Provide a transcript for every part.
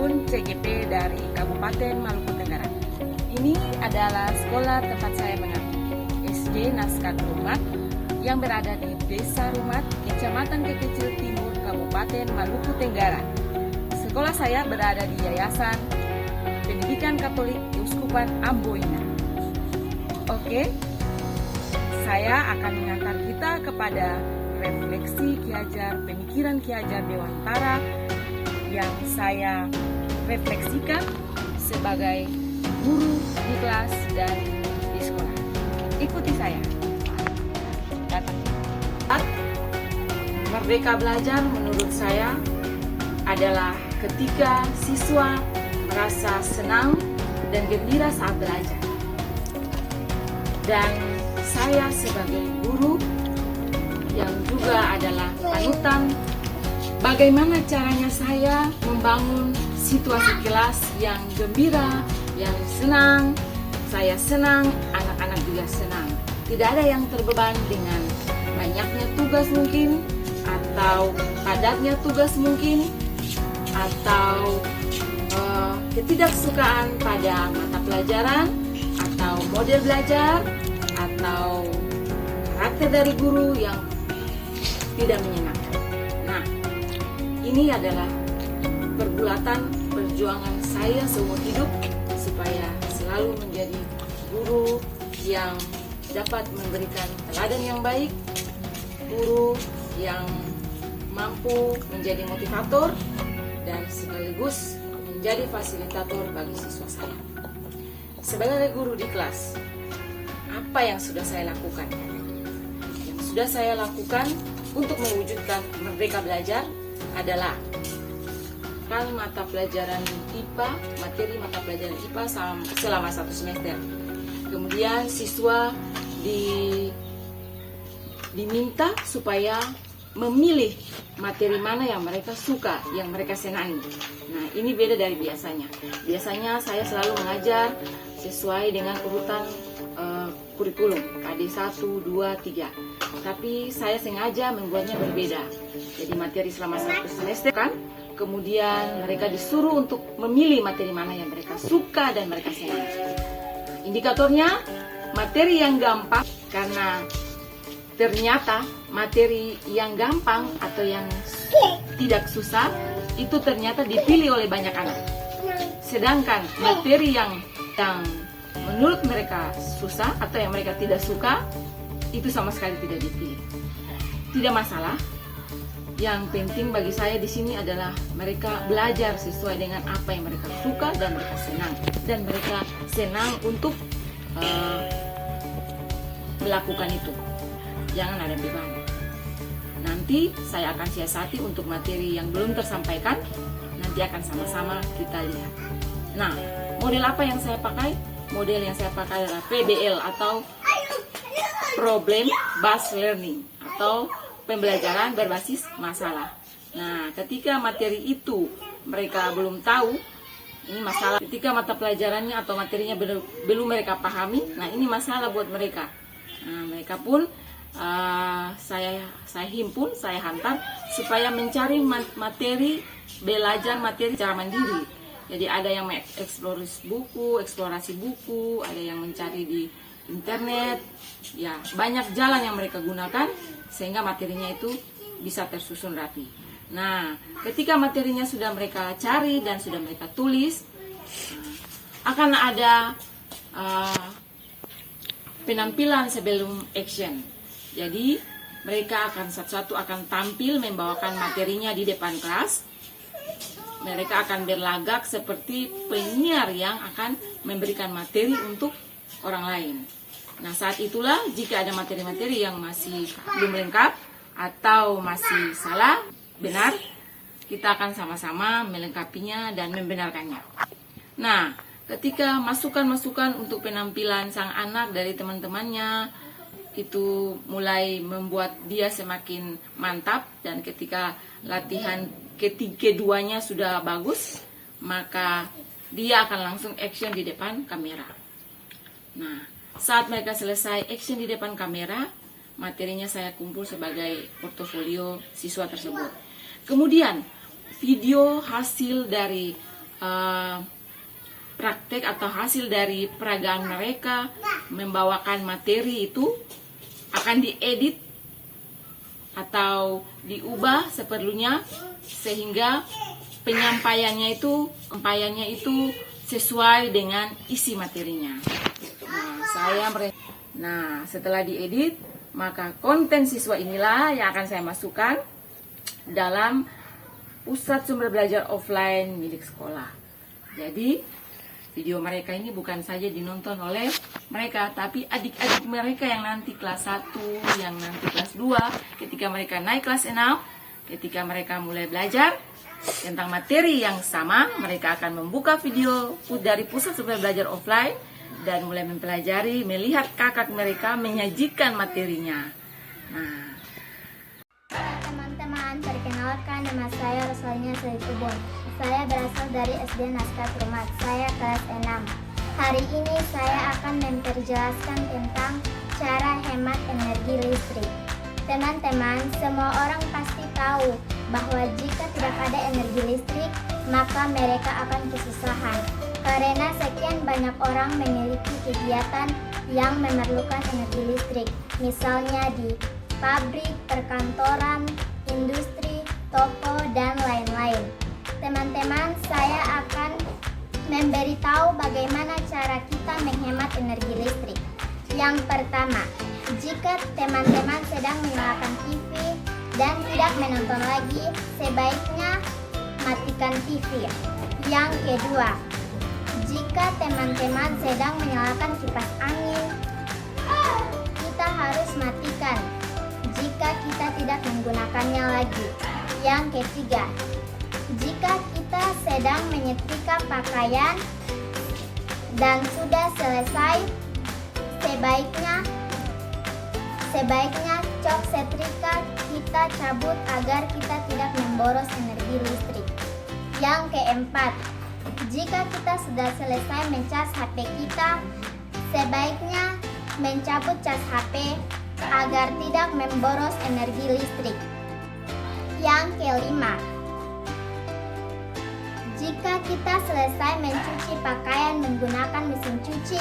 maupun CGP dari Kabupaten Maluku Tenggara. Ini adalah sekolah tempat saya mengabdi, SD Naskah Rumat, yang berada di Desa Rumat, Kecamatan Kekecil Timur, Kabupaten Maluku Tenggara. Sekolah saya berada di Yayasan Pendidikan Katolik Keuskupan Amboina. Oke, saya akan mengantar kita kepada refleksi Ki Hajar, pemikiran Ki Hajar Dewantara yang saya refleksikan sebagai guru di kelas dan di sekolah. Ikuti saya. Merdeka belajar menurut saya adalah ketika siswa merasa senang dan gembira saat belajar. Dan saya sebagai guru yang juga adalah panutan, bagaimana caranya saya membangun situasi kelas yang gembira, yang senang. Saya senang, anak-anak juga senang. Tidak ada yang terbeban dengan banyaknya tugas mungkin, atau padatnya tugas mungkin, atau ketidaksukaan pada mata pelajaran, atau model belajar, atau karakter dari guru yang tidak menyenangkan. Nah, ini adalah pergulatan perjuangan saya seumur hidup supaya selalu menjadi guru yang dapat memberikan teladan yang baik, guru yang mampu menjadi motivator dan sekaligus menjadi fasilitator bagi siswa saya. Sebagai guru di kelas, apa yang sudah saya lakukan? Yang sudah saya lakukan untuk mewujudkan merdeka belajar adalah mata pelajaran IPA, materi mata pelajaran IPA selama 1 semester. Kemudian siswa diminta supaya memilih materi mana yang mereka suka, yang mereka senangi. Nah, ini beda dari biasanya. Biasanya saya selalu mengajar sesuai dengan urutan kurikulum KD 1, 2, 3. Tapi saya sengaja membuatnya berbeda. Jadi materi selama 1 semester kan, kemudian mereka disuruh untuk memilih materi mana yang mereka suka dan mereka senangi. Indikatornya materi yang gampang, karena ternyata materi yang gampang atau yang tidak susah itu ternyata dipilih oleh banyak anak. Sedangkan materi yang menurut mereka susah atau yang mereka tidak suka itu sama sekali tidak dipilih. Tidak masalah. Yang penting bagi saya di sini adalah mereka belajar sesuai dengan apa yang mereka suka dan mereka senang, dan mereka senang untuk melakukan itu. Jangan ada beban. Nanti saya akan siasati untuk materi yang belum tersampaikan. Nanti akan sama-sama kita lihat. Nah, model apa yang saya pakai? Model yang saya pakai adalah PBL atau Problem Based Learning atau pembelajaran berbasis masalah. Nah, ketika materi itu mereka belum tahu, ini masalah. Ketika mata pelajarannya atau materinya belum mereka pahami, nah ini masalah buat mereka. Nah, mereka pun saya himpun, saya hantar supaya mencari materi, belajar materi secara mandiri. Jadi ada yang eksplorasi buku, ada yang mencari di internet. Ya, banyak jalan yang mereka gunakan sehingga materinya itu bisa tersusun rapi. Nah, ketika materinya sudah mereka cari dan sudah mereka tulis, akan ada penampilan sebelum action. Jadi mereka akan satu-satu akan tampil membawakan materinya di depan kelas. Mereka akan berlagak seperti penyiar yang akan memberikan materi untuk orang lain. Nah, saat itulah jika ada materi-materi yang masih belum lengkap atau masih salah, benar, kita akan sama-sama melengkapinya dan membenarkannya. Nah, ketika masukan-masukan untuk penampilan sang anak dari teman-temannya itu mulai membuat dia semakin mantap, dan ketika latihan keduanya sudah bagus, maka dia akan langsung action di depan kamera. Nah, saat mereka selesai action di depan kamera, materinya saya kumpul sebagai portofolio siswa tersebut. Kemudian video hasil dari praktek atau hasil dari peragaan mereka membawakan materi itu akan diedit atau diubah seperlunya sehingga penyampaiannya itu sesuai dengan isi materinya. Nah, setelah diedit, maka konten siswa inilah yang akan saya masukkan dalam pusat sumber belajar offline milik sekolah. Jadi, video mereka ini bukan saja dinonton oleh mereka, tapi adik-adik mereka yang nanti kelas 1, yang nanti kelas 2, ketika mereka naik kelas 6, ketika mereka mulai belajar tentang materi yang sama, mereka akan membuka video dari pusat sumber belajar offline dan mulai mempelajari, melihat kakak mereka menyajikan materinya. Nah, teman-teman, perkenalkan, nama saya Rosalina Saitubun. Saya berasal dari SD Naskah Rumat. Saya kelas 6. Hari ini saya akan memperjelaskan tentang cara hemat energi listrik. Teman-teman, semua orang pasti tahu bahwa jika tidak ada energi listrik, maka mereka akan kesusahan. Karena sekian banyak orang memiliki kegiatan yang memerlukan energi listrik, misalnya di pabrik, perkantoran, industri, toko, dan lain-lain. Teman-teman, saya akan memberitahu bagaimana cara kita menghemat energi listrik. Yang pertama, jika teman-teman sedang menyalakan TV dan tidak menonton lagi, sebaiknya matikan TV. Yang kedua, jika teman-teman sedang menyalakan kipas angin, kita harus matikan jika kita tidak menggunakannya lagi. Yang ketiga, jika kita sedang menyetrika pakaian dan sudah selesai, sebaiknya cok setrika kita cabut agar kita tidak memboros energi listrik. Yang keempat, jika kita sudah selesai mencas HP kita, sebaiknya mencabut cas HP agar tidak memboros energi listrik. Yang kelima, jika kita selesai mencuci pakaian menggunakan mesin cuci,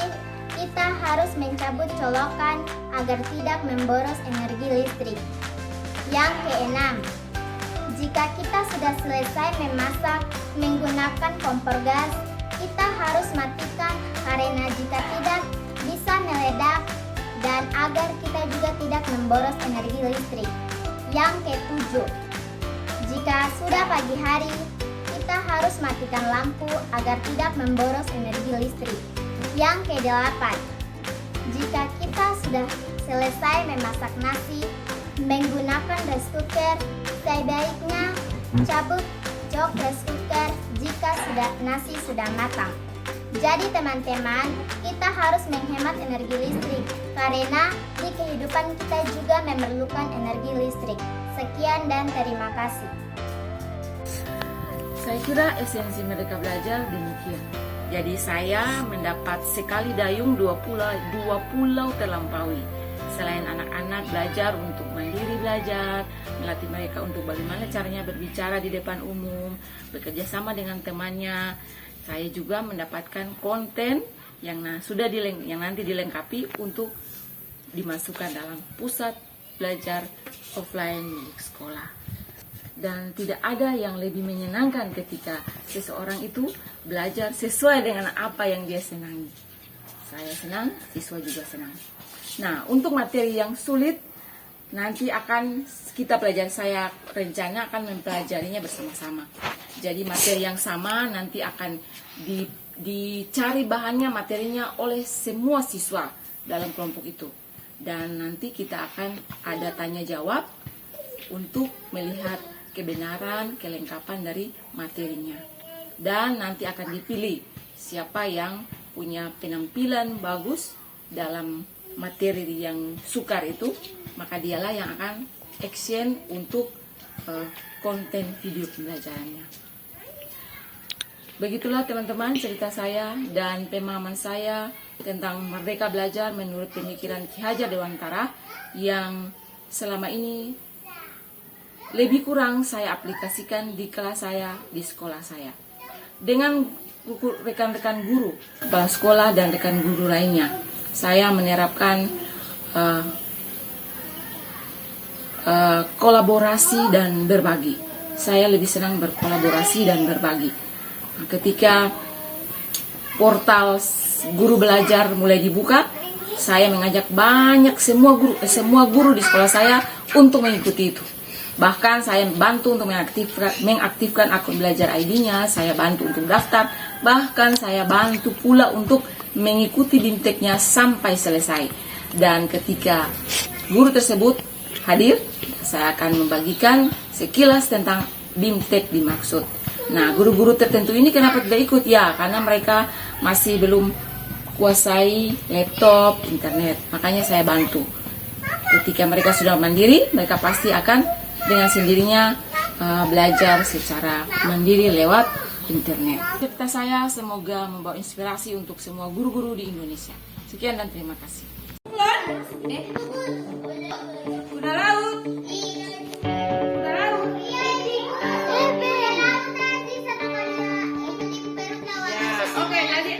kita harus mencabut colokan agar tidak memboros energi listrik. Yang keenam, jika kita sudah selesai memasak menggunakan kompor gas, kita harus matikan karena jika tidak bisa meledak dan agar kita juga tidak memboros energi listrik. Yang ketujuh, jika sudah pagi hari, kita harus matikan lampu agar tidak memboros energi listrik. Yang kedelapan, jika kita sudah selesai memasak nasi menggunakan rice cooker, sebaiknya cabut jok rice cooker jika nasi sudah matang. Jadi teman-teman, kita harus menghemat energi listrik karena di kehidupan kita juga memerlukan energi listrik. Sekian dan terima kasih. saya kira esensi Merdeka Belajar demikian. Jadi saya mendapat sekali dayung dua pulau terlampaui. Selain anak-anak belajar untuk mandiri belajar, melatih mereka untuk bagaimana caranya berbicara di depan umum, bekerja sama dengan temannya, saya juga mendapatkan konten yang nanti dilengkapi untuk dimasukkan dalam pusat belajar offline milik sekolah. Dan tidak ada yang lebih menyenangkan ketika seseorang itu belajar sesuai dengan apa yang dia senangi. Saya senang, siswa juga senang. Nah, untuk materi yang sulit nanti akan kita pelajari. Saya rencana akan mempelajarinya bersama-sama. Jadi materi yang sama nanti akan dicari bahannya, materinya oleh semua siswa dalam kelompok itu. Dan nanti kita akan ada tanya jawab untuk melihat kebenaran, kelengkapan dari materinya. Dan nanti akan dipilih siapa yang punya penampilan bagus dalam materi yang sukar itu, maka dialah yang akan action untuk konten video pembelajarannya. Begitulah teman-teman cerita saya dan pemahaman saya tentang Merdeka Belajar menurut pemikiran Ki Hajar Dewantara yang selama ini lebih kurang saya aplikasikan di kelas saya, di sekolah saya. dengan rekan-rekan guru, kepala sekolah dan rekan guru lainnya. Saya menerapkan kolaborasi dan berbagi. Saya lebih senang berkolaborasi dan berbagi. Ketika portal guru belajar mulai dibuka, saya mengajak semua guru di sekolah saya untuk mengikuti itu. Bahkan saya bantu untuk mengaktifkan akun belajar ID-nya, saya bantu untuk daftar, bahkan saya bantu pula untuk mengikuti BIMTEK-nya sampai selesai. Dan ketika guru tersebut hadir, saya akan membagikan sekilas tentang BIMTEK dimaksud. Nah, guru-guru tertentu ini kenapa tidak ikut? Ya, karena mereka masih belum kuasai laptop, internet. Makanya saya bantu. Ketika mereka sudah mandiri, mereka pasti akan dengan sendirinya belajar secara mandiri lewat internet. Cita saya semoga membawa inspirasi untuk semua guru-guru di Indonesia. Sekian dan terima kasih. Udah laut. Udah laut. Ya, oke, jadi